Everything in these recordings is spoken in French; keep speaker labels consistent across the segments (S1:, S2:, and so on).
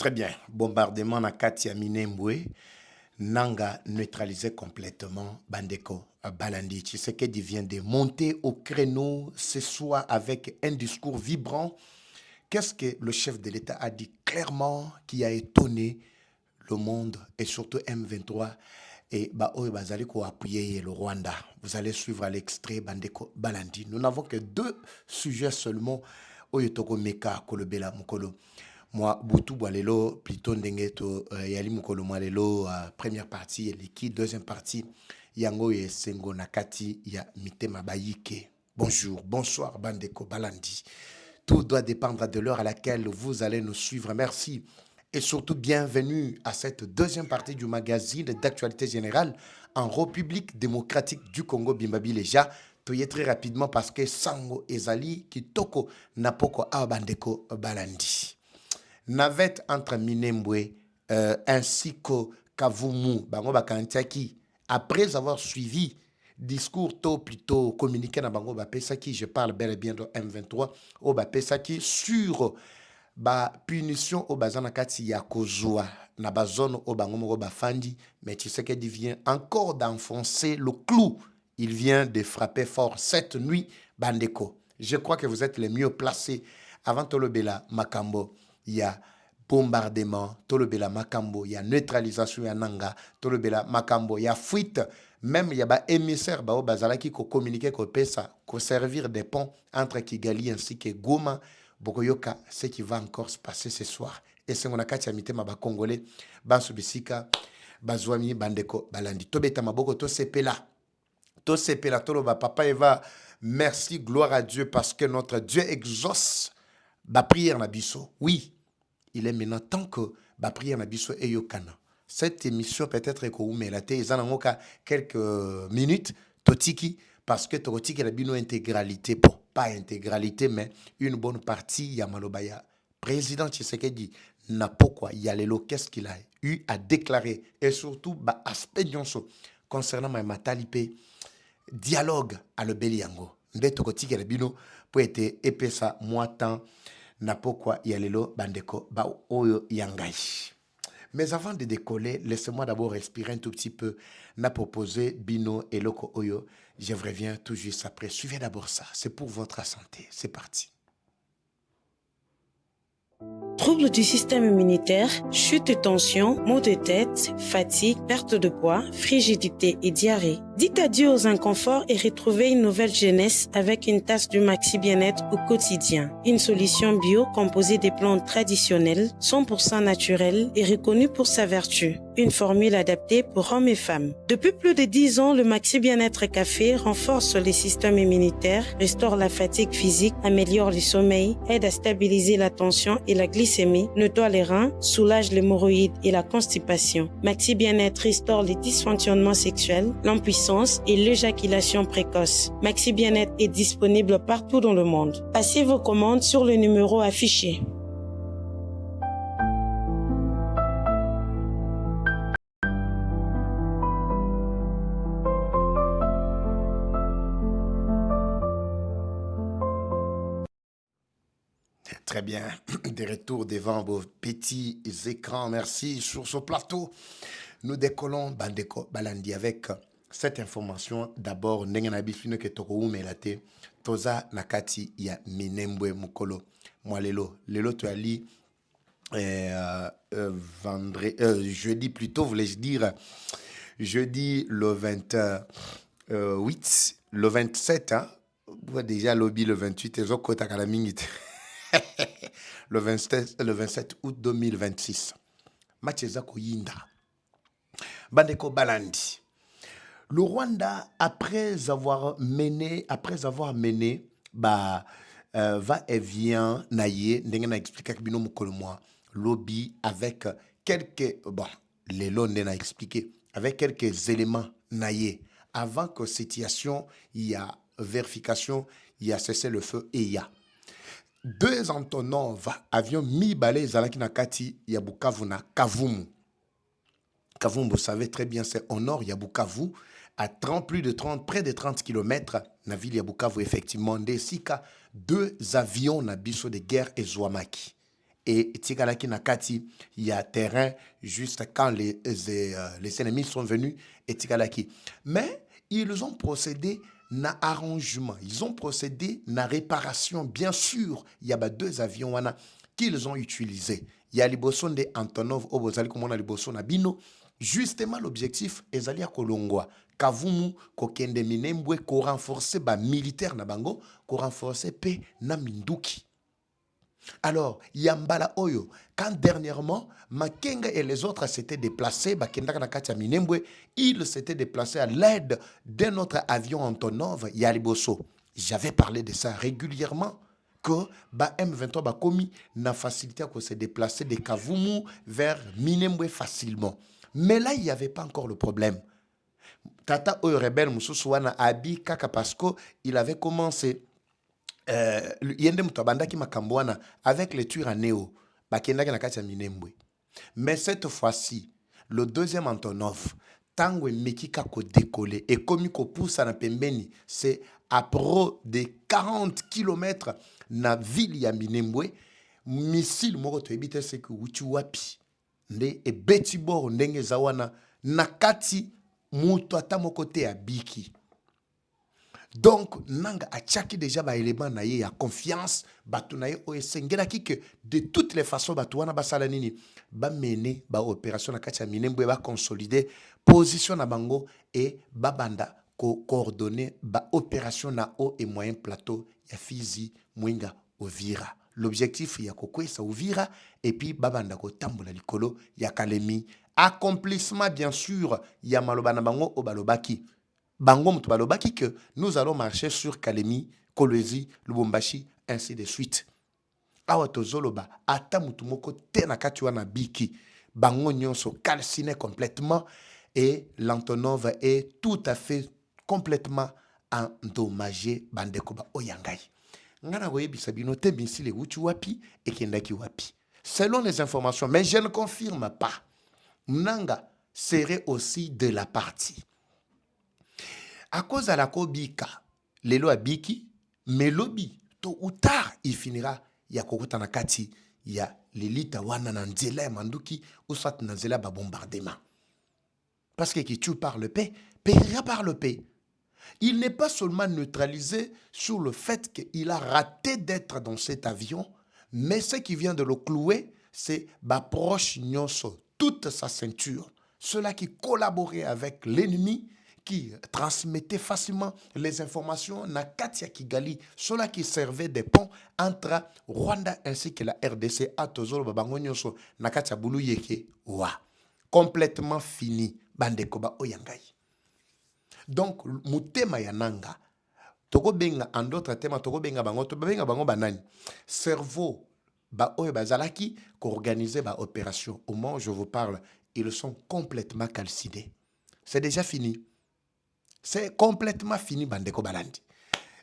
S1: Très bien. Bombardement na Katia Minembwe. Nanga neutralisé complètement Bandeko Balandi. Tshisekedi vient de monter au créneau ce soir avec un discours vibrant. Qu'est-ce que le chef de l'État a dit clairement qui a étonné le monde et surtout M23 et Bazali ko appuyer le Rwanda. Vous allez suivre l'extrait Bandeko Balandi. Nous n'avons que deux sujets seulement. Oyotoko Meka Kolobela Mukolo. Moi, Boutou Boalelo, plutôt Ndengeto, Yali Mukolo Moalelo, première partie, Liki, deuxième partie, Yango et Sengo Nakati, Ya Mitema Bayike. Bonjour, bonsoir, Bandeko Balandi. Tout doit dépendre de l'heure à laquelle vous allez nous suivre. Merci. Et surtout, bienvenue à cette deuxième partie du magazine d'actualité générale en République démocratique du Congo, Bimbabi Leja. Toye très rapidement parce que Sango Ezali, Kitoko, Napoko, Abandeko Balandi. Navette entre Minembwe ainsi que Kavumu, Bango Bakantiaki, après avoir suivi discours tôt plutôt communiqué na Bango Bapesaki, je parle bel et bien de M23, au Bapesaki sur ba punition au Bazanakati Yakozua, na bazone au Bango Bafandi, mais tu sais qu'il vient encore d'enfoncer le clou. Il vient de frapper fort cette nuit, Bandeko. Je crois que vous êtes les mieux placés avant Tolobela Makambo. Il y a bombardement, Tolobela Makambo, il y a neutralisation, il y a Nanga, Tolobela Makambo, il y a fuite, même il y a des émissaires qui communiquent, qui pesa, qui servir des ponts entre Kigali ainsi que Goma, Bokoyoka, ce qui va encore se passer ce soir. Et c'est mon akati amité ma Congolais, Bansubisika, Bazwami, Bandeko, Balandi. Tobeta Maboko, to sepela. To sepela, Toloba, Papa Eva, merci, gloire à Dieu, parce que notre Dieu exauce ba prière na biso. Oui. Il est maintenant temps que la prière na biso et yokana. Cette émission peut-être que vous mélatez, ils en ont quelques minutes, totiki, parce que totiki la bino intégralité, bon, pas intégralité, mais une bonne partie, Yamalobaya. Président Tshisekedi, n'a pas quoi, Yalelo, qu'est-ce qu'il a eu à déclarer, et surtout, aspect nyonso, concernant ma matalipe, dialogue à le Beliango. Nde totiki la bino, pour être épaissa, moi tant, Napokwa Yalelo Bandeko Ba Oyo Yangai. Mais avant de décoller, laissez-moi d'abord respirer un tout petit peu. N'a proposé Bino et Loko Oyo. Je reviens tout juste après. Suivez d'abord ça. C'est pour votre santé. C'est parti.
S2: Troubles du système immunitaire, chute de tension, maux de tête, fatigue, perte de poids, frigidité et diarrhée. Dites adieu aux inconforts et retrouvez une nouvelle jeunesse avec une tasse du Maxi Bien-être au quotidien. Une solution bio composée des plantes traditionnelles, 100% naturelles et reconnue pour sa vertu. Une formule adaptée pour hommes et femmes. Depuis plus de 10 ans, le Maxi Bien-être Café renforce le système immunitaire, restaure la fatigue physique, améliore le sommeil, aide à stabiliser la tension et la glycémie, nettoie les reins, soulage l'hémorroïde et la constipation. Maxi Bien-être restaure les dysfonctionnements sexuels, l'impuissance et l'éjaculation précoce. Maxi Bien-être est disponible partout dans le monde. Passez vos commandes sur le numéro affiché.
S1: Très bien, des retours devant vos petits écrans. Merci. Sur ce plateau, nous décollons Bandeko Balandi avec cette information. D'abord, Nenganabifino ke toko melate toza nakati ya Minembwe Mukolo. Moi lelo tu ali jeudi plutôt, voulais-je dire jeudi le 28, le 27, hein? Déjà lobby le 28 et Zokota Kalamingit. Le 27 août 2026. Macheza Koyinda. Bandeko Balandi. Le Rwanda, après avoir mené, va et vient naïe, n'a expliqué que bino moi lobby avec quelques, bon, les lots n'a expliqué, avec quelques éléments naïe. Avant que situation, il y a vérification, il y a cessé le feu et il y a. Deux Antonov avions mis balai Zalaki Nakati Yabukavu na Kavumu. Kavumu, vous savez très bien, c'est au nord Yabukavu, à près de 30 km, na ville Yabukavu, effectivement, des Sika, deux avions na biso de guerre et Zouamaki. et tikalaki na kati il y a terrain juste quand les ennemis sont venus et tikalaki. Mais ils ont procédé na arrangement, ils ont procédé na réparation. Bien sûr, il y a 2 avions wana qu'ils ont utilisés. Il y a liboso de Antonov obozali komona liboso na bino. Justement, l'objectif ezali ya kolongwa Kavumu kokende Minembwe ko renforcer ba militaire na bango, ko renforcer pe na Minduki. Alors, Yambala Oyo, quand dernièrement, Makenga et les autres s'étaient déplacés, ils s'étaient déplacés à l'aide d'un autre avion Antonov, Yaliboso. J'avais parlé de ça régulièrement, que M23 a commis la facilité à se déplacer de Kavumu vers Minembwe facilement. Mais là, il n'y avait pas encore le problème. Tata Oyo Rebel Moussousouana Abi Kaka Pasco, il avait commencé. Yende Mutabandaki Makambouana avec les tueurs à Néo, Bakendaki na kati ya Minembwe. Mais cette fois-ci, le deuxième Antonov, Tango Mekika ko décoller et comme ko poussa na pembeni, c'est à pro de 40 km na ville ya Minembwe, missile moko to ebite se ku uchi wapi. Nde e beti boro ndenge zawana na kati muto ata moko te abiki. Donc, nanga achaki déjà ba élément na ye ya confiance, batu na ye o esengelaki que de toutes les façons batu wana basala nini ba mener ba opération na kati ya Minembwe ba consolider position na bango et ba banda ko coordonner ba opération na haut et moyen plateau ya Fizi, Mwenga, Uvira. L'objectif ya kokwesa Uvira et puis ba banda ko tambola likolo ya Kalemi. Accomplissement bien sûr ya maloba na bango o balobaki. Bango mutu balobaki que nous allons marcher sur Kalemi, Kolwezi, Lubumbashi, ainsi de suite. Awa tozoloba, ata mutu moko te na kati wana biki. Bango nyonso calciné complètement et l'Antonov est tout à fait complètement endommagé bandeko ba oyangai. Ngana goyebi sabino te misile wuchi wapi et kendaki wapi. Selon les informations, mais je ne confirme pas. Nanga serait aussi de la partie. À cause de la Kobika, les lois Biki, mais lobby, tôt ou tard, il finira. Il y a Kokota Nakati, il y a l'élite Wana Nanzela Manduki, ou soit Nanzela ba bombardement. Parce que qui tue par le paix, périra par le paix. Il n'est pas seulement neutralisé sur le fait qu'il a raté d'être dans cet avion, mais ce qui vient de le clouer, c'est ba proche Nyonso, toute sa ceinture. Ceux-là qui collaboraient avec l'ennemi, qui transmettait facilement les informations na Katia Kigali, ceux-là qui servaient des ponts entre Rwanda ainsi que la RDC à Tozolo Babangonyoso na Katia Boulou Yeke wa complètement fini bandeko ba oyangai. Donc mutema yananga toko benga en d'autres thèmes toko benga bango banani cerveau ba oyo bazalaki ko organiser ba opération. Au moment où je vous parle, ils sont complètement calcinés. C'est déjà fini. C'est complètement fini, bandeko balandi.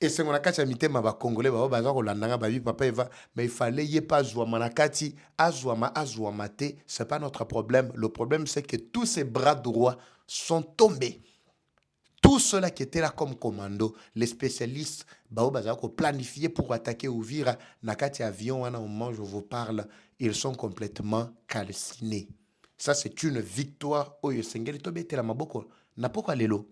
S1: Et c'est mon akati mitema ba congolais ba baza ko landanga ba bi papa Eva, mais il fallait y pas zouama nakati, azouama te, c'est pas notre problème. Le problème c'est que tous ces bras droits sont tombés. Tous ceux-là qui étaient là comme commando, les spécialistes, ba baza ko planifier pour attaquer Uvira nakati avion wana au moment où je vous parle, ils sont complètement calcinés. Ça c'est une victoire oyo sengeli to betela maboko na poko lelo.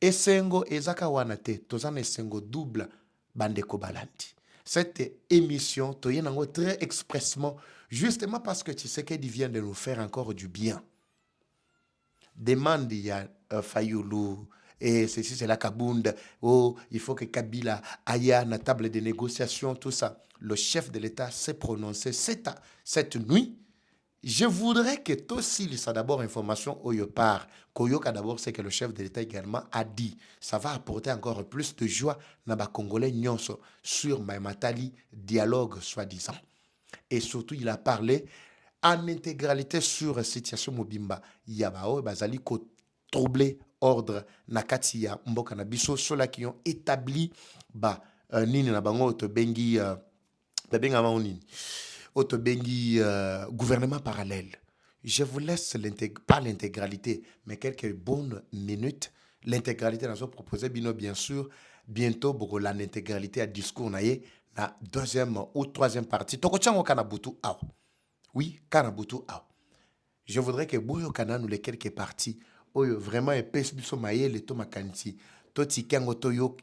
S1: Esengo ezaka wanate, tozana esengo double bandeko balandi. Cette émission, toyenango très expressement, justement parce que Tshisekedi vient de nous faire encore du bien. Demande il y a Fayoulou, et ceci c'est la Kabunda, oh, il faut que Kabila aille à la table de négociation, tout ça. Le chef de l'État s'est prononcé cette nuit. Je voudrais que Tossil, ça d'abord information au Yopar, Koyoka d'abord, c'est que le chef de l'État également a dit, ça va apporter encore plus de joie dans les Congolais nyonso sur Maimatali, dialogue soi-disant. Et surtout, il a parlé en intégralité sur la situation Mobimba. Yabao, Bazali, ko troubler ordre nakati ya mboka na biso, ceux-là qui ont établi, nini na bango to bengi, benga maonini. Otobengi gouvernement parallèle. Je vous laisse pas l'intégralité, mais quelques bonnes minutes. L'intégralité nous a proposé, bien sûr, bientôt, pour l'intégralité à discours, la deuxième ou troisième partie. Tokochango Kanabutu Aw. Oui, Kanabutu Aw. Je voudrais que Boyo Kana nous les quelques parties. Oyo vraiment épais biso mayele to makanti. To tikengo to yo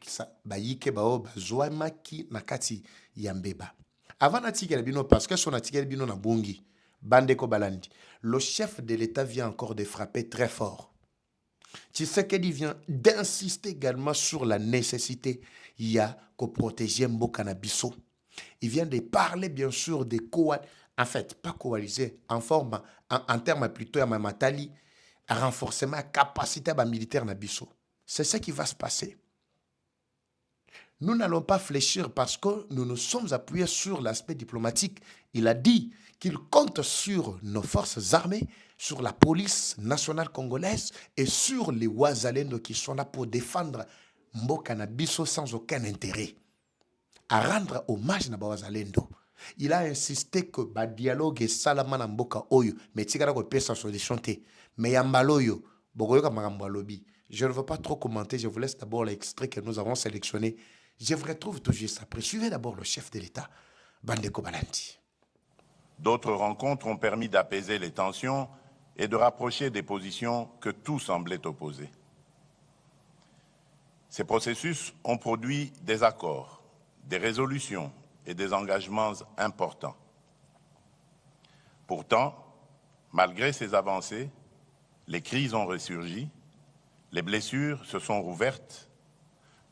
S1: bayike bao bazwa maki nakati yambeba. Avant na tikele bino parce que son tikele bino na bongi. Bandeko Balandi. Le chef de l'État vient encore de frapper très fort. Tshisekedi vient d'insister également sur la nécessité il y a que protéger Mboka na biso. Il vient de parler bien sûr de en fait, pas coalisé, en forme, en termes plutôt à Mamatali, à renforcement de capacité militaire na biso. C'est ce qui va se passer. Nous n'allons pas fléchir parce que nous nous sommes appuyés sur l'aspect diplomatique. Il a dit qu'il compte sur nos forces armées, sur la police nationale congolaise et sur les Ouazalendo qui sont là pour défendre Mboka na biso sans aucun intérêt. À rendre hommage na Ouazalendo. Il a insisté que le dialogue est salamana Mboka oyo, mais tigara ko pesa solution te. Mais yambaloyo, bogoyo ka makambo lobi. Je ne veux pas trop commenter, je vous laisse d'abord l'extrait que nous avons sélectionné. Je vous retrouve tout juste après. Suivez d'abord le chef de l'État, Bandeko Balandi.
S3: D'autres rencontres ont permis d'apaiser les tensions et de rapprocher des positions que tout semblait opposer. Ces processus ont produit des accords, des résolutions et des engagements importants. Pourtant, malgré ces avancées, les crises ont ressurgi, les blessures se sont rouvertes,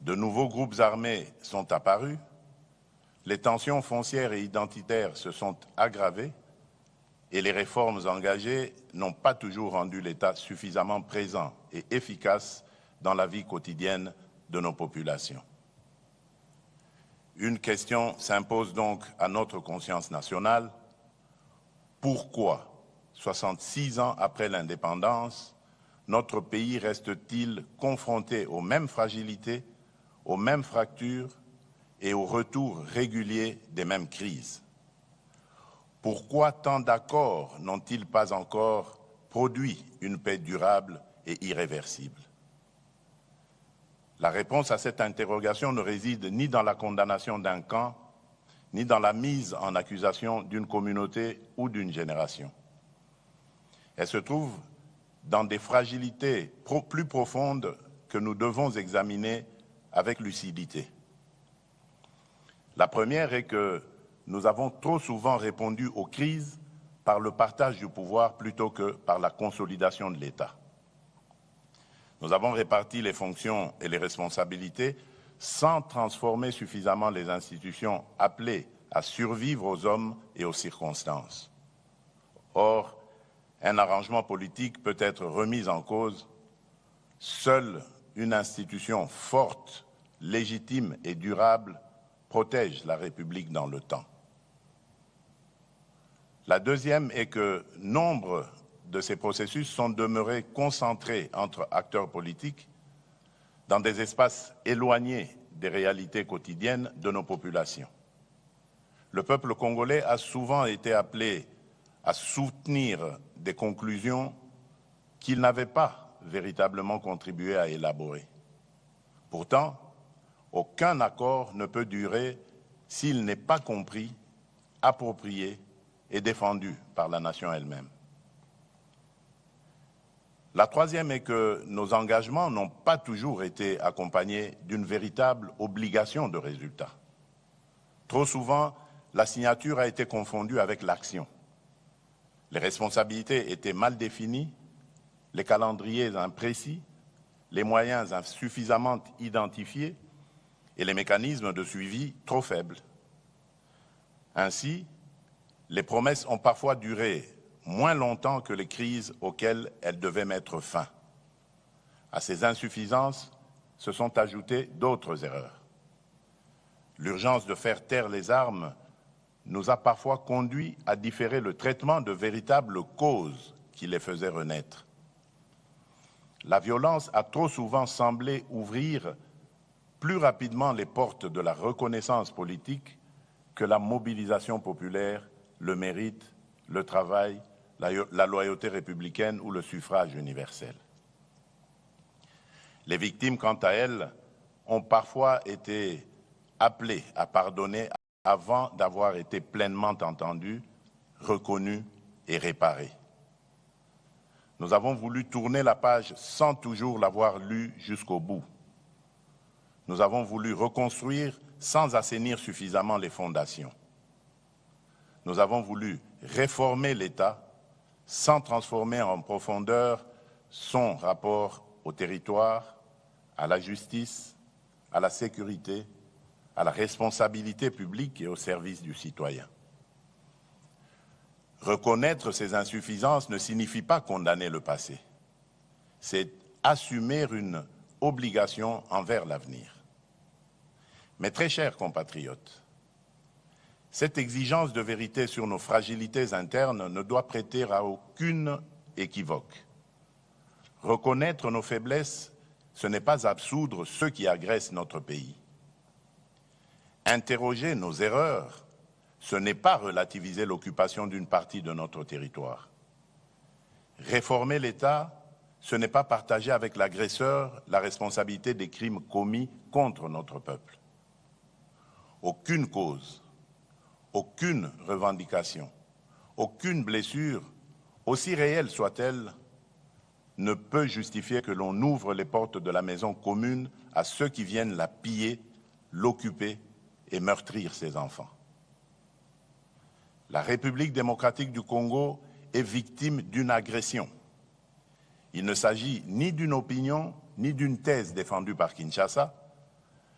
S3: de nouveaux groupes armés sont apparus, les tensions foncières et identitaires se sont aggravées et les réformes engagées n'ont pas toujours rendu l'État suffisamment présent et efficace dans la vie quotidienne de nos populations. Une question s'impose donc à notre conscience nationale. Pourquoi, 66 ans après l'indépendance, notre pays reste-t-il confronté aux mêmes fragilités, aux mêmes fractures et au retour régulier des mêmes crises? Pourquoi tant d'accords n'ont-ils pas encore produit une paix durable et irréversible? La réponse à cette interrogation ne réside ni dans la condamnation d'un camp, ni dans la mise en accusation d'une communauté ou d'une génération. Elle se trouve dans des fragilités plus profondes que nous devons examiner avec lucidité. La première est que nous avons trop souvent répondu aux crises par le partage du pouvoir plutôt que par la consolidation de l'État. Nous avons réparti les fonctions et les responsabilités sans transformer suffisamment les institutions appelées à survivre aux hommes et aux circonstances. Or, un arrangement politique peut être remis en cause. Seule une institution forte, légitime et durable protège la République dans le temps. La deuxième est que nombre de ces processus sont demeurés concentrés entre acteurs politiques dans des espaces éloignés des réalités quotidiennes de nos populations. Le peuple congolais a souvent été appelé à soutenir des conclusions qu'il n'avait pas véritablement contribué à élaborer. Pourtant, aucun accord ne peut durer s'il n'est pas compris, approprié et défendu par la nation elle-même. La troisième est que nos engagements n'ont pas toujours été accompagnés d'une véritable obligation de résultat. Trop souvent, la signature a été confondue avec l'action. Les responsabilités étaient mal définies, les calendriers imprécis, les moyens insuffisamment identifiés et les mécanismes de suivi trop faibles. Ainsi, les promesses ont parfois duré moins longtemps que les crises auxquelles elles devaient mettre fin. À ces insuffisances se sont ajoutées d'autres erreurs. L'urgence de faire taire les armes nous a parfois conduit à différer le traitement de véritables causes qui les faisaient renaître. La violence a trop souvent semblé ouvrir plus rapidement les portes de la reconnaissance politique que la mobilisation populaire, le mérite, le travail, la loyauté républicaine ou le suffrage universel. Les victimes, quant à elles, ont parfois été appelées à pardonner avant d'avoir été pleinement entendu, reconnu et réparé. Nous avons voulu tourner la page sans toujours l'avoir lue jusqu'au bout. Nous avons voulu reconstruire sans assainir suffisamment les fondations. Nous avons voulu réformer l'État sans transformer en profondeur son rapport au territoire, à la justice, à la sécurité, à la responsabilité publique et au service du citoyen. Reconnaître ces insuffisances ne signifie pas condamner le passé. C'est assumer une obligation envers l'avenir. Mes très chers compatriotes, cette exigence de vérité sur nos fragilités internes ne doit prêter à aucune équivoque. Reconnaître nos faiblesses, ce n'est pas absoudre ceux qui agressent notre pays. Interroger nos erreurs, ce n'est pas relativiser l'occupation d'une partie de notre territoire. Réformer l'État, ce n'est pas partager avec l'agresseur la responsabilité des crimes commis contre notre peuple. Aucune cause, aucune revendication, aucune blessure, aussi réelle soit-elle, ne peut justifier que l'on ouvre les portes de la maison commune à ceux qui viennent la piller, l'occuper et meurtrir ses enfants. La République démocratique du Congo est victime d'une agression. Il ne s'agit ni d'une opinion, ni d'une thèse défendue par Kinshasa,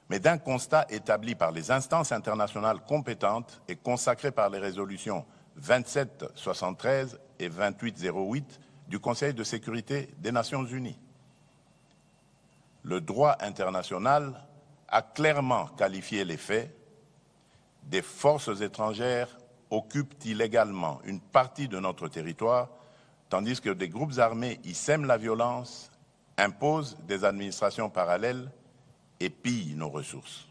S3: mais d'un constat établi par les instances internationales compétentes et consacré par les résolutions 2773 et 2808 du Conseil de sécurité des Nations Unies. Le droit international a clairement qualifié les faits. Des forces étrangères occupent illégalement une partie de notre territoire, tandis que des groupes armés y sèment la violence, imposent des administrations parallèles et pillent nos ressources.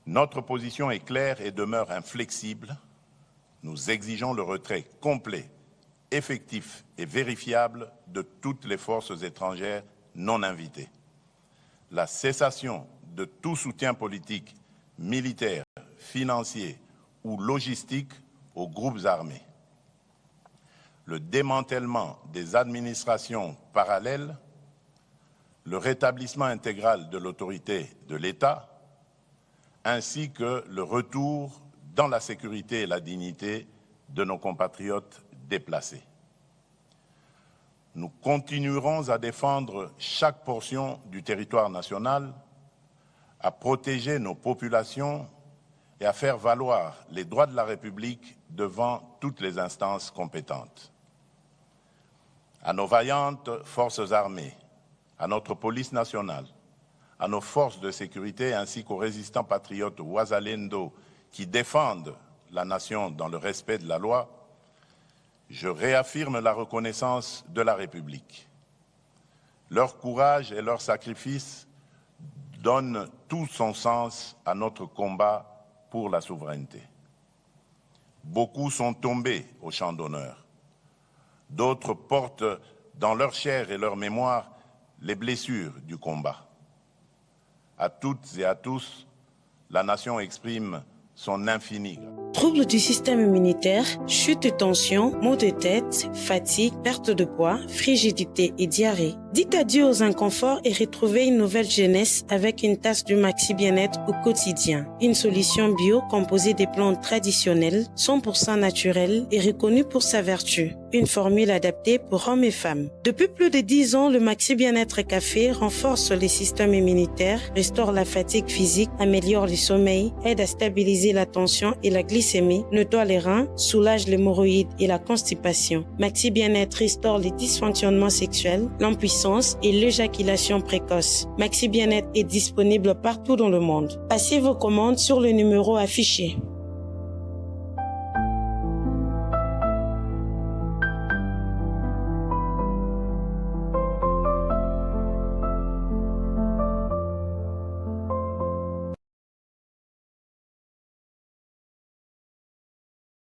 S3: Notre position est claire et demeure inflexible. Nous exigeons le retrait complet, effectif et vérifiable de toutes les forces étrangères non invitées. La cessation de tout soutien politique, militaire, financier ou logistique aux groupes armés. Le démantèlement des administrations parallèles, le rétablissement intégral de l'autorité de l'État, ainsi que le retour dans la sécurité et la dignité de nos compatriotes déplacés. Nous continuerons à défendre chaque portion du territoire national, à protéger nos populations et à faire valoir les droits de la République devant toutes les instances compétentes. À nos vaillantes forces armées, à notre police nationale, à nos forces de sécurité ainsi qu'aux résistants patriotes Ouazalendo qui défendent la nation dans le respect de la loi, je réaffirme la reconnaissance de la République. Leur courage et leur sacrifice donnent tout son sens à notre combat pour la souveraineté. Beaucoup sont tombés au champ d'honneur. D'autres portent dans leur chair et leur mémoire les blessures du combat. À toutes et à tous, la nation exprime son infini.
S2: Troubles du système immunitaire, chute de tension, maux de tête, fatigue, perte de poids, frigidité et diarrhée. Dites adieu aux inconforts et retrouvez une nouvelle jeunesse avec une tasse du Maxi Bien-être au quotidien. Une solution bio composée des plantes traditionnelles, 100% naturelles et reconnue pour sa vertu. Une formule adaptée pour hommes et femmes. Depuis plus de 10 ans, le Maxi Bien-être Café renforce les systèmes immunitaires, restaure la fatigue physique, améliore le sommeil, aide à stabiliser la tension et la glycémie, nettoie les reins, soulage l'hémorroïde et la constipation. Maxi Bien-être restaure les dysfonctionnements sexuels, l'impuissance et l'éjaculation précoce. Maxi Bien-être est disponible partout dans le monde. Passez vos commandes sur le numéro affiché.